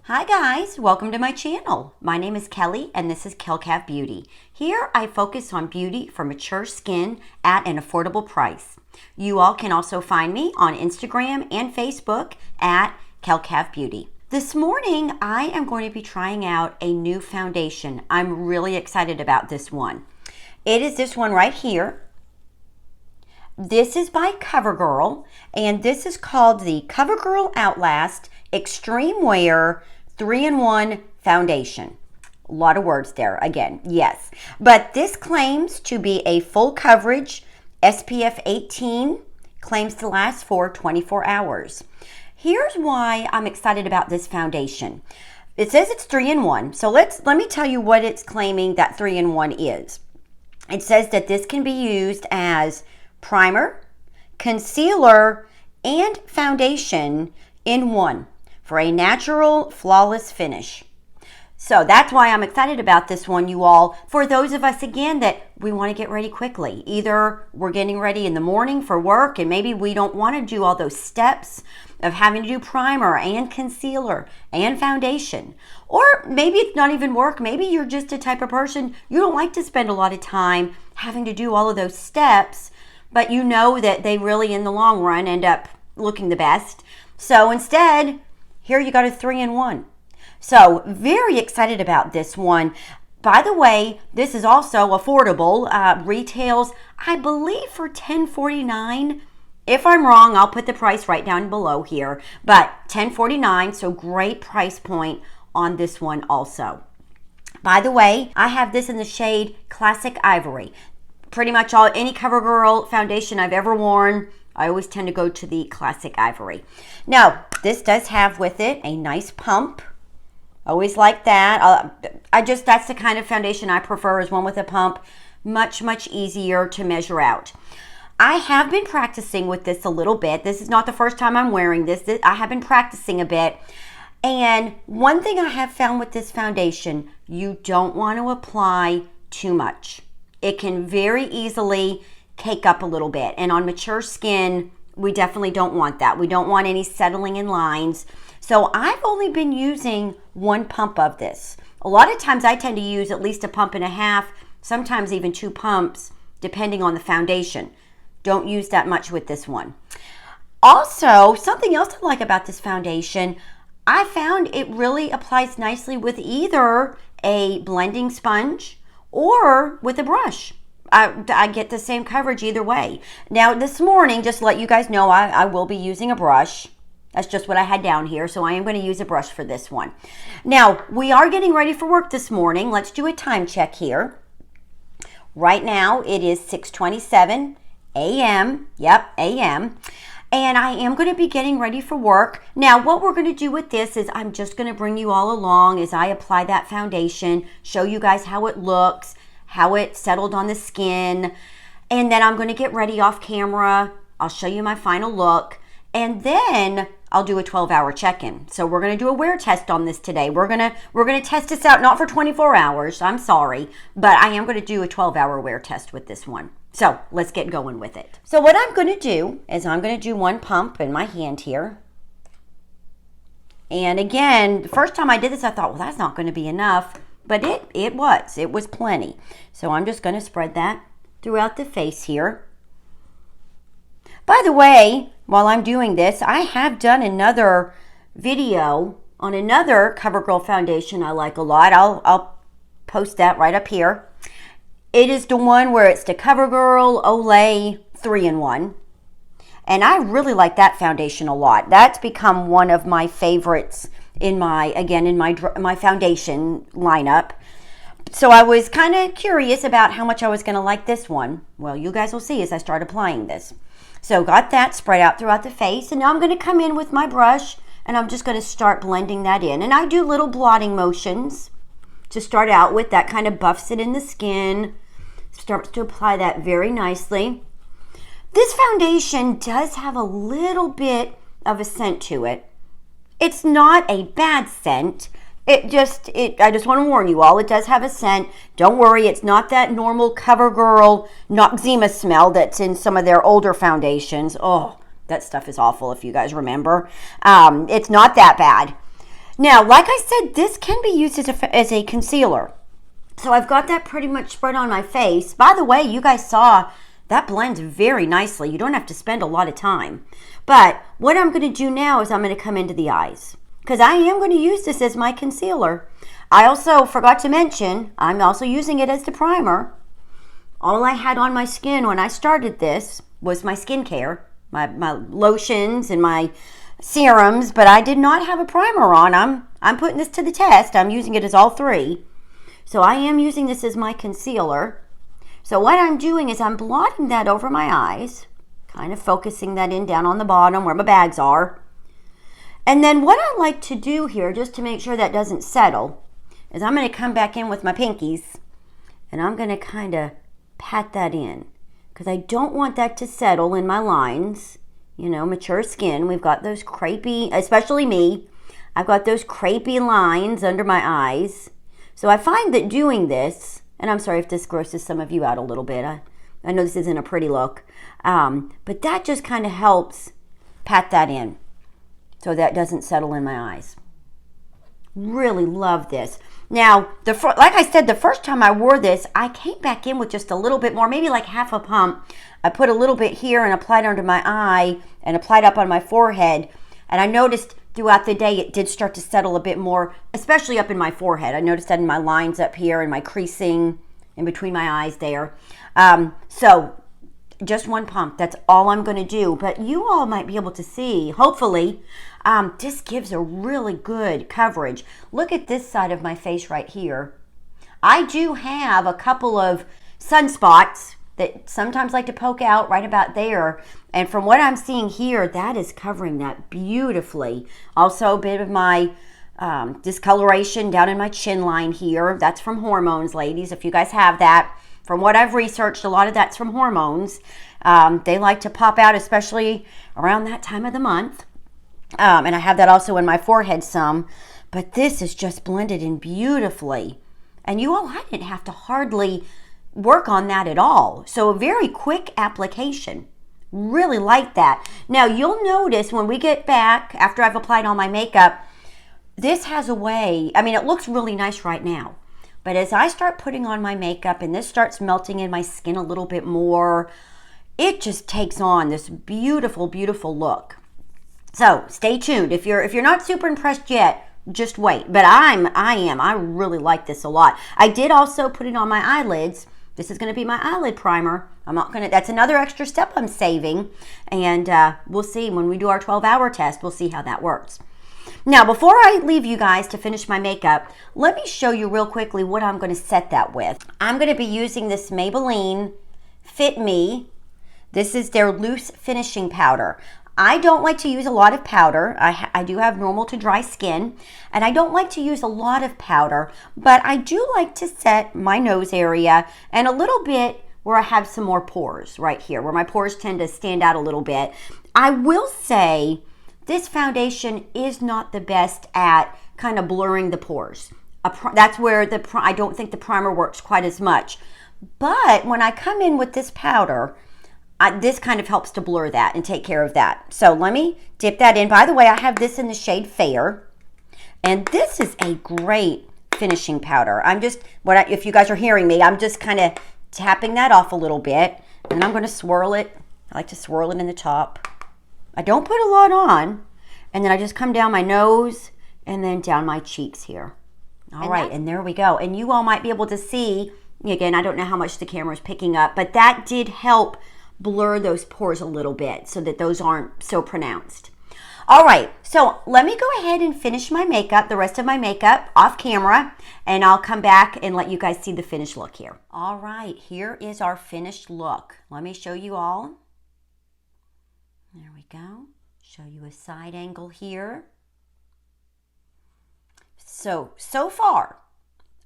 Hi guys, welcome to my channel. My name is Kelly and this is Kelcav Beauty. Here I focus on beauty for mature skin at an affordable price. You all can also find me on Instagram and Facebook at Kelcav Beauty. This morning I am going to be trying out a new foundation. I'm really excited about this one. It is this one right here. This is by Covergirl and this is called the Covergirl Outlast Extreme Wear 3-in-1 foundation. A lot of words there again, yes. But this claims to be a full coverage, SPF 18, claims to last for 24 hours. Here's why I'm excited about this foundation. It says it's 3-in-1, so let me tell you what it's claiming that 3-in-1 is. It says that this can be used as primer, concealer, and foundation in one for a natural, flawless finish. So that's why I'm excited about this one, you all. For those of us, again, that we want to get ready quickly. Either we're getting ready in the morning for work and maybe we don't want to do all those steps of having to do primer and concealer and foundation. Or maybe it's not even work. Maybe you're just a type of person, you don't like to spend a lot of time having to do all of those steps, but you know that they really, in the long run, end up looking the best. So instead, here you got a 3-in-1. So very excited about this one. By the way, this is also affordable. Retails, I believe, for $10.49. If I'm wrong, I'll put the price right down below here. But $10.49, so great price point on this one also. By the way, I have this in the shade Classic Ivory. Pretty much any CoverGirl foundation I've ever worn, I always tend to go to the Classic Ivory. Now, this does have with it a nice pump. Always like that. That's the kind of foundation I prefer, is one with a pump. Much easier to measure out. I have been practicing with this a little bit. This is not the first time I'm wearing this. I have been practicing a bit. And one thing I have found with this foundation, you don't want to apply too much. It can very easily cake up a little bit. And on mature skin, we definitely don't want that. We don't want any settling in lines. So I've only been using one pump of this. A lot of times I tend to use at least a pump and a half, sometimes even 2 pumps, depending on the foundation. Don't use that much with this one. Also, something else I like about this foundation, I found it really applies nicely with either a blending sponge or with a brush. I get the same coverage either way. Now this morning, just to let you guys know, I will be using a brush. That's just what I had down here, so I am going to use a brush for this one. Now, we are getting ready for work this morning. Let's do a time check here. Right now, it is 6:27 a.m. Yep, a.m. And I am going to be getting ready for work. Now, what we're going to do with this is I'm just going to bring you all along as I apply that foundation, show you guys how it looks, how it settled on the skin, and then I'm going to get ready off camera. I'll show you my final look, and then I'll do a 12-hour check-in. So we're going to do a wear test on this today. We're going to test this out, not for 24 hours, I'm sorry, but I am going to do a 12-hour wear test with this one. So let's get going with it. So what I'm going to do is I'm going to do one pump in my hand here. And again, the first time I did this, I thought, well, that's not going to be enough. But it was plenty. So I'm just going to spread that throughout the face here. By the way, while I'm doing this, I have done another video on another CoverGirl foundation I like a lot. I'll post that right up here. It is the one where it's the CoverGirl Olay 3-in-1. And I really like that foundation a lot. That's become one of my favorites in my foundation lineup. So I was kind of curious about how much I was going to like this one. Well, you guys will see as I start applying this. So got that spread out throughout the face, and now I'm going to come in with my brush and I'm just going to start blending that in. And I do little blotting motions to start out with. That kind of buffs it in the skin, starts to apply that very nicely. This foundation does have a little bit of a scent to it. It's not a bad scent. I just want to warn you all, it does have a scent. Don't worry, it's not that normal CoverGirl Noxzema smell that's in some of their older foundations. Oh, that stuff is awful if you guys remember. It's not that bad. Now, like I said, this can be used as a concealer. So I've got that pretty much spread on my face. By the way, you guys saw that blends very nicely. You don't have to spend a lot of time. But what I'm going to do now is I'm going to come into the eyes, because I am going to use this as my concealer. I also forgot to mention, I'm also using it as the primer. All I had on my skin when I started this was my skincare, my lotions and my serums, but I did not have a primer on. I'm putting this to the test. I'm using it as all three. So I am using this as my concealer. So what I'm doing is I'm blotting that over my eyes, kind of focusing that in down on the bottom where my bags are. And then what I like to do here, just to make sure that doesn't settle, is I'm going to come back in with my pinkies and I'm going to kind of pat that in, because I don't want that to settle in my lines. You know, mature skin, we've got those crepey, especially me, I've got those crepey lines under my eyes. So I find that doing this, and I'm sorry if this grosses some of you out a little bit. I know this isn't a pretty look, but that just kind of helps pat that in so that doesn't settle in my eyes. Really love this. Now, like I said, the first time I wore this, I came back in with just a little bit more, maybe like half a pump. I put a little bit here and applied under my eye and applied up on my forehead. And I noticed throughout the day it did start to settle a bit more, especially up in my forehead. I noticed that in my lines up here and my creasing in between my eyes there. So just one pump, that's all I'm going to do. But you all might be able to see, hopefully, this gives a really good coverage. Look at this side of my face right here. I do have a couple of sunspots that sometimes like to poke out right about there. And from what I'm seeing here, that is covering that beautifully. Also a bit of my discoloration down in my chin line here. That's from hormones, ladies, if you guys have that. From what I've researched, a lot of that's from hormones. They like to pop out, especially around that time of the month. And I have that also in my forehead some. But this is just blended in beautifully. And you all, I didn't have to hardly work on that at all. So a very quick application. Really like that. Now you'll notice when we get back, after I've applied all my makeup, this has a way, I mean, it looks really nice right now. But as I start putting on my makeup and this starts melting in my skin a little bit more, it just takes on this beautiful, beautiful look. So stay tuned. If you're not super impressed yet, just wait. But I am. I really like this a lot. I did also put it on my eyelids. This is going to be my eyelid primer. That's another extra step I'm saving. And we'll see when we do our 12-hour test, we'll see how that works. Now, before I leave you guys to finish my makeup, let me show you real quickly what I'm going to set that with. I'm going to be using this Maybelline Fit Me. This is their loose finishing powder. I don't like to use a lot of powder. I do have normal to dry skin, and I don't like to use a lot of powder, but I do like to set my nose area and a little bit where I have some more pores right here, where my pores tend to stand out a little bit. I will say this foundation is not the best at kind of blurring the pores. That's where I don't think the primer works quite as much. But when I come in with this powder, this kind of helps to blur that and take care of that. So let me dip that in. By the way, I have this in the shade Fair. And this is a great finishing powder. If you guys are hearing me, I'm just kind of tapping that off a little bit. And I'm going to swirl it. I like to swirl it in the top. I don't put a lot on. And then I just come down my nose and then down my cheeks here. All right, and there we go. And you all might be able to see, again, I don't know how much the camera is picking up, but that did help blur those pores a little bit so that those aren't so pronounced. All right, so let me go ahead and finish my makeup, the rest of my makeup off camera, and I'll come back and let you guys see the finished look here. All right, here is our finished look. Let me show you all. There we go. Show you a side angle here. So far,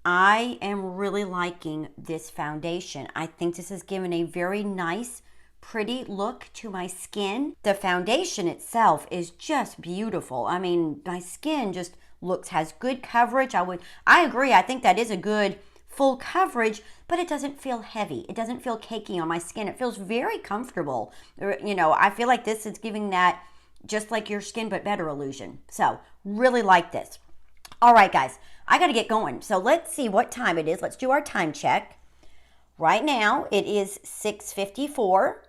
I am really liking this foundation. I think this has given a very nice, pretty look to my skin. The foundation itself is just beautiful. I mean, my skin just has good coverage. I agree. I think that is a good full coverage, but it doesn't feel heavy. It doesn't feel cakey on my skin. It feels very comfortable. I feel like this is giving that just like your skin but better illusion. So really like this. All right, guys, I got to get going. So let's see what time it is. Let's do our time check. Right now, it is 6:54.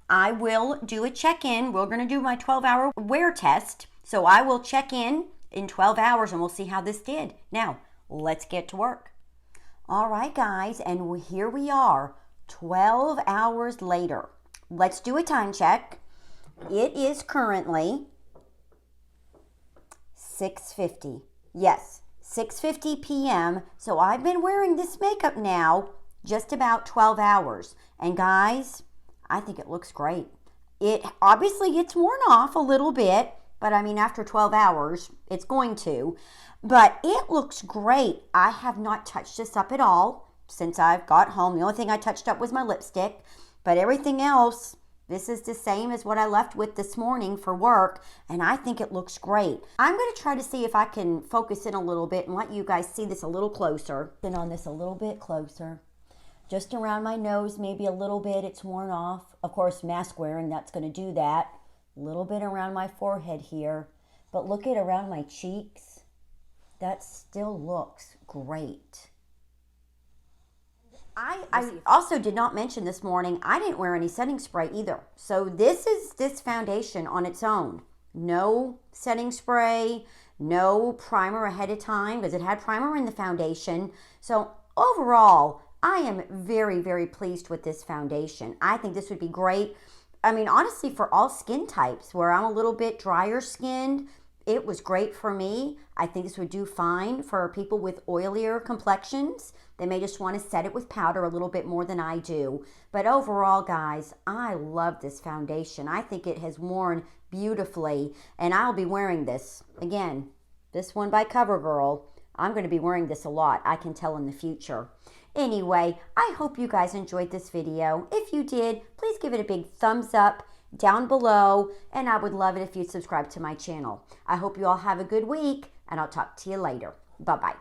I will do a check-in. We're going to do my 12-hour wear test. So I will check in 12 hours and we'll see how this did. Now, let's get to work. All right, guys, and here we are, 12 hours later. Let's do a time check. It is currently 6:50. Yes, 6:50 p.m. So I've been wearing this makeup now just about 12 hours. And guys, I think it looks great. It obviously gets worn off a little bit, but I mean, after 12 hours, it's going to. But it looks great. I have not touched this up at all since I've got home. The only thing I touched up was my lipstick, but everything else, this is the same as what I left with this morning for work, and I think it looks great. I'm going to try to see if I can focus in a little bit and let you guys see this a little closer. Then on this a little bit closer. Just around my nose, maybe a little bit, it's worn off. Of course, mask wearing, that's going to do that. A little bit around my forehead here. But look at around my cheeks. That still looks great. I also did not mention this morning, I didn't wear any setting spray either. So this is this foundation on its own. No setting spray, no primer ahead of time because it had primer in the foundation. So overall, I am very, very pleased with this foundation. I think this would be great. I mean, honestly, for all skin types, where I'm a little bit drier skinned, it was great for me. I think this would do fine for people with oilier complexions. They may just want to set it with powder a little bit more than I do. But overall, guys, I love this foundation. I think it has worn beautifully, and I'll be wearing this. Again, this one by Covergirl. I'm going to be wearing this a lot, I can tell, in the future. Anyway, I hope you guys enjoyed this video. If you did, please give it a big thumbs up down below, and I would love it if you'd subscribe to my channel. I hope you all have a good week, and I'll talk to you later. Bye-bye.